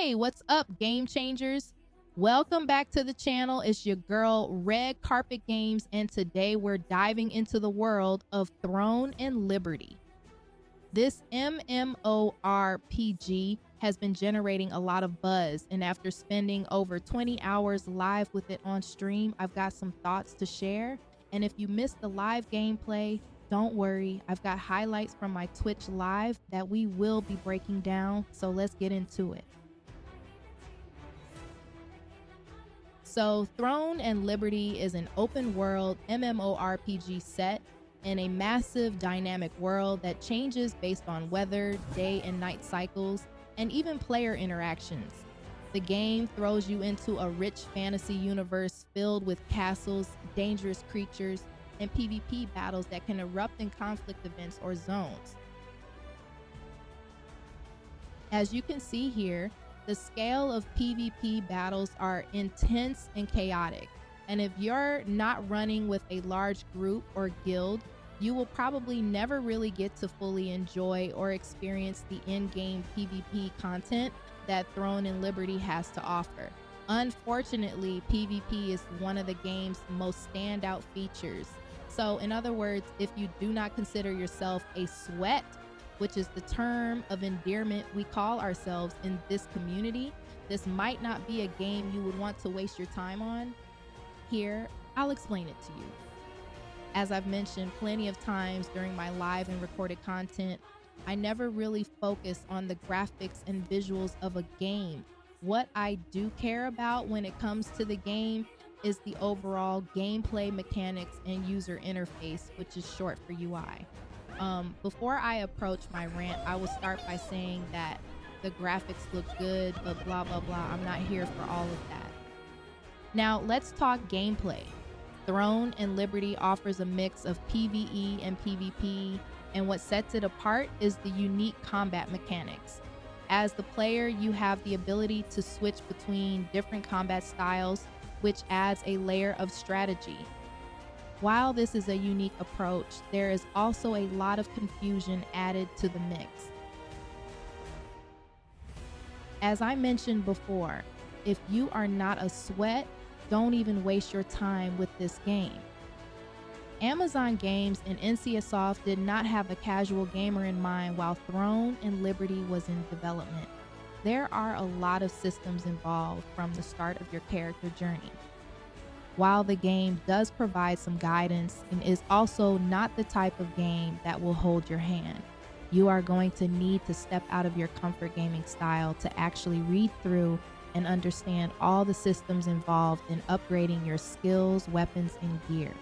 Hey, what's up, game changers? Welcome back to the channel. It's your girl, Red Carpet Games, and today we're diving into the world of Throne and Liberty. This MMORPG has been generating a lot of buzz, and after spending over 20 hours live with it on stream, I've got some thoughts to share. And if you missed the live gameplay, don't worry, I've got highlights from my Twitch live that we will be breaking down, so let's get into it. So Throne and Liberty is an open world MMORPG set in a massive dynamic world that changes based on weather, day and night cycles, and even player interactions. The game throws you into a rich fantasy universe filled with castles, dangerous creatures, and PvP battles that can erupt in conflict events or zones. As you can see here, the scale of PvP battles are intense and chaotic, and if you're not running with a large group or guild, you will probably never really get to fully enjoy or experience the in-game PvP content that Throne and Liberty has to offer. Unfortunately, PvP is one of the game's most standout features. So in other words, if you do not consider yourself a sweat, which is the term of endearment we call ourselves in this community, this might not be a game you would want to waste your time on. Here, I'll explain it to you. As I've mentioned plenty of times during my live and recorded content, I never really focus on the graphics and visuals of a game. What I do care about when it comes to the game is the overall gameplay mechanics and user interface, which is short for UI. Before I approach my rant, I will start by saying that the graphics look good, but blah, blah, blah. I'm not here for all of that. Now, let's talk gameplay. Throne and Liberty offers a mix of PvE and PvP, and what sets it apart is the unique combat mechanics. As the player, you have the ability to switch between different combat styles, which adds a layer of strategy. While this is a unique approach, there is also a lot of confusion added to the mix. As I mentioned before, if you are not a sweat, don't even waste your time with this game. Amazon Games and NCSoft did not have a casual gamer in mind while Throne and Liberty was in development. There are a lot of systems involved from the start of your character journey. While the game does provide some guidance and is also not the type of game that will hold your hand, you are going to need to step out of your comfort gaming style to actually read through and understand all the systems involved in upgrading your skills, weapons, and gear.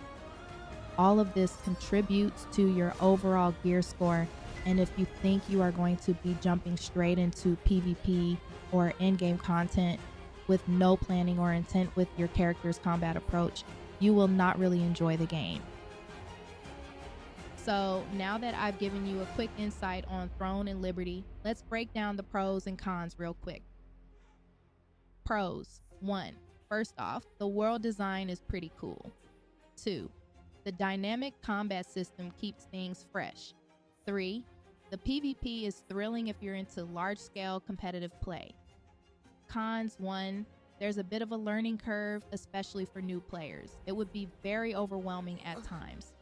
All of this contributes to your overall gear score, and if you think you are going to be jumping straight into PvP or in-game content with no planning or intent with your character's combat approach, you will not really enjoy the game. So now that I've given you a quick insight on Throne and Liberty, let's break down the pros and cons real quick. Pros. 1. First off, the world design is pretty cool. 2. The dynamic combat system keeps things fresh. 3. The PvP is thrilling if you're into large-scale competitive play. Cons. 1. There's a bit of a learning curve, especially for new players. It would be very overwhelming at times.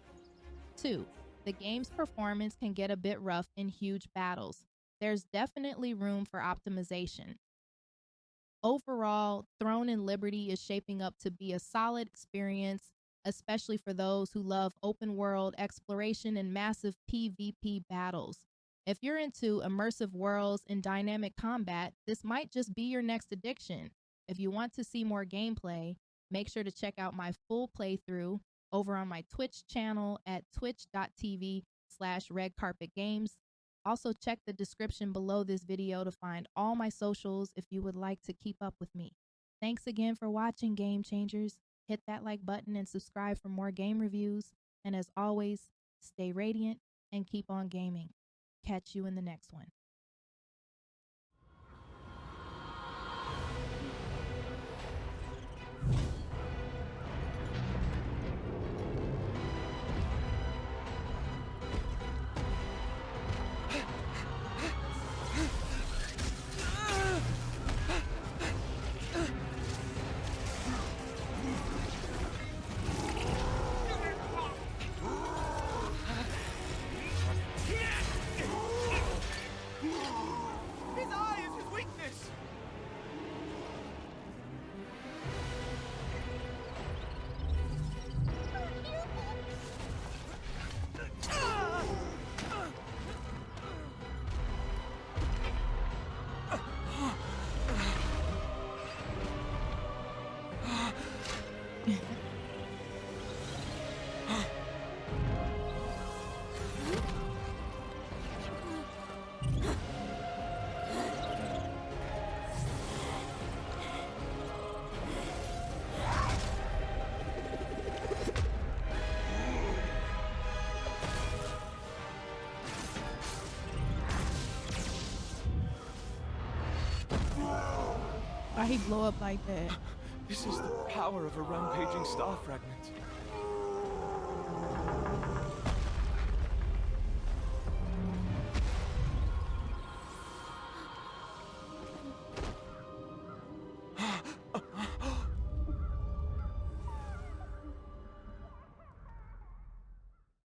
2. The game's performance can get a bit rough in huge battles. There's definitely room for optimization. Overall, Throne and Liberty is shaping up to be a solid experience, especially for those who love open world exploration and massive PvP battles. If you're into immersive worlds and dynamic combat, this might just be your next addiction. If you want to see more gameplay, make sure to check out my full playthrough over on my Twitch channel at twitch.tv/RedCarpetGamez. Also check the description below this video to find all my socials if you would like to keep up with me. Thanks again for watching, Game Changers. Hit that like button and subscribe for more game reviews. And as always, stay radiant and keep on gaming. Catch you in the next one. Why he blow up like that? This is the power of a rampaging star fragment.